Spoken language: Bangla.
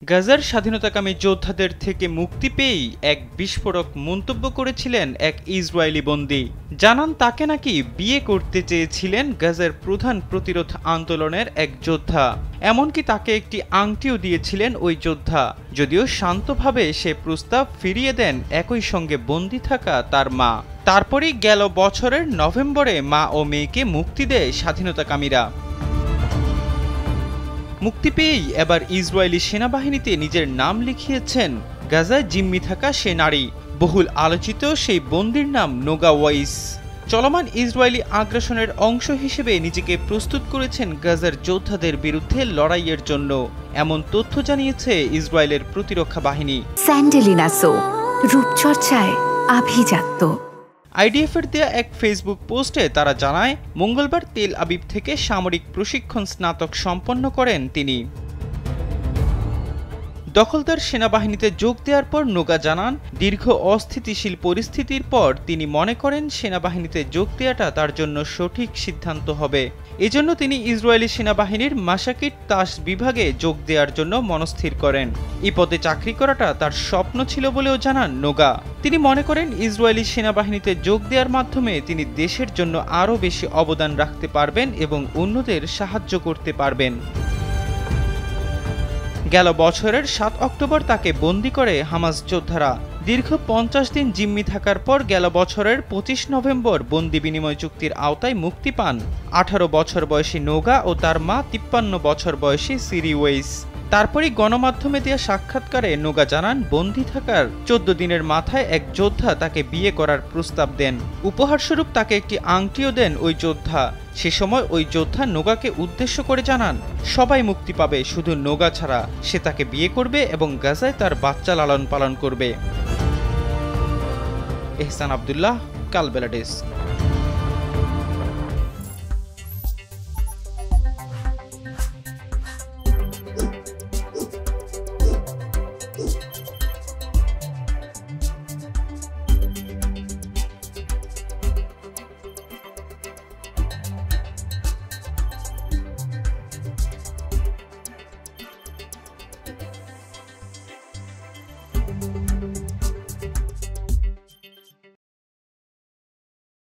গাজার স্বাধীনতাকামী যোদ্ধাদের থেকে মুক্তি পেয়েই এক বিস্ফোরক মন্তব্য করেছিলেন এক ইসরায়েলি বন্দী। জানান তাকে নাকি বিয়ে করতে চেয়েছিলেন গাজার প্রধান প্রতিরোধ আন্দোলনের এক যোদ্ধা। এমনকি তাকে একটি আংটিও দিয়েছিলেন ওই যোদ্ধা, যদিও শান্তভাবে সে প্রস্তাব ফিরিয়ে দেন একই সঙ্গে বন্দী থাকা তার মা। তারপরই গেল বছরের নভেম্বরে মা ও মেয়েকে মুক্তি দেয় স্বাধীনতাকামীরা। মুক্তি পেয়েই এবার ইসরায়েলি সেনাবাহিনীতে নিজের নাম লিখিয়েছেন গাজায় জিম্মি থাকা সে নারী। বহুল আলোচিত সেই বন্দির নাম নোগা ওয়াইস। চলমান ইসরায়েলি আগ্রাসনের অংশ হিসেবে নিজেকে প্রস্তুত করেছেন গাজার যোদ্ধাদের বিরুদ্ধে লড়াইয়ের জন্য, এমন তথ্য জানিয়েছে ইসরায়েলের প্রতিরক্ষা বাহিনী। স্যান্ডেলিনা সো, রূপচর্চায় আভিজাত্য। আইডিএফের দেয়া এক ফেসবুক পোস্টে তারা জানায়, মঙ্গলবার তেল আবিব থেকে সামরিক প্রশিক্ষণ স্নাতক সম্পন্ন করেন তিনি। দখলদার সেনাবাহিনীতে যোগ দেওয়ার পর নোগা জানান, দীর্ঘ অস্থিতিশীল পরিস্থিতির পর তিনি মনে করেন সেনাবাহিনীতে যোগ দেওয়াটা তার জন্য সঠিক সিদ্ধান্ত হবে। এজন্য তিনি ইসরায়েলি সেনাবাহিনীর মাশাকিট তাস বিভাগে যোগ দেওয়ার জন্য মনস্থির করেন। এই পদে চাকরি করাটা তার স্বপ্ন ছিল বলেও জানান নোগা। তিনি মনে করেন ইসরায়েলি সেনাবাহিনীতে যোগ দেওয়ার মাধ্যমে তিনি দেশের জন্য আরও বেশি অবদান রাখতে পারবেন এবং অন্যদের সাহায্য করতে পারবেন। গেল বছরের ৭ অক্টোবর তাকে বন্দী করে হামাস যোদ্ধারা। দীর্ঘ ৫০ দিন জিম্মি থাকার পর গেল বছরের ২৫ নভেম্বর বন্দি বিনিময় চুক্তির আওতায় মুক্তি পান ১৮ বছর বয়সী নোগা ও তার মা ৫৩ বছর বয়সী সিরি ওয়েইস। তারপরই গণমাধ্যমে দেয়া সাক্ষাৎকারে নোগা জানান, বন্দী থাকার ১৪ দিনের মাথায় এক যোদ্ধা তাকে বিয়ে করার প্রস্তাব দেন। উপহারস্বরূপ তাকে একটি আংটিও দেন ওই যোদ্ধা। সে সময় ওই যোদ্ধা নোগাকে উদ্দেশ্য করে জানান, সবাই মুক্তি পাবে, শুধু নোগা ছাড়া। সে তাকে বিয়ে করবে এবং গাজায় তার বাচ্চা লালন পালন করবে। এহসান আব্দুল্লাহ, কালবেলা ডেস্ক।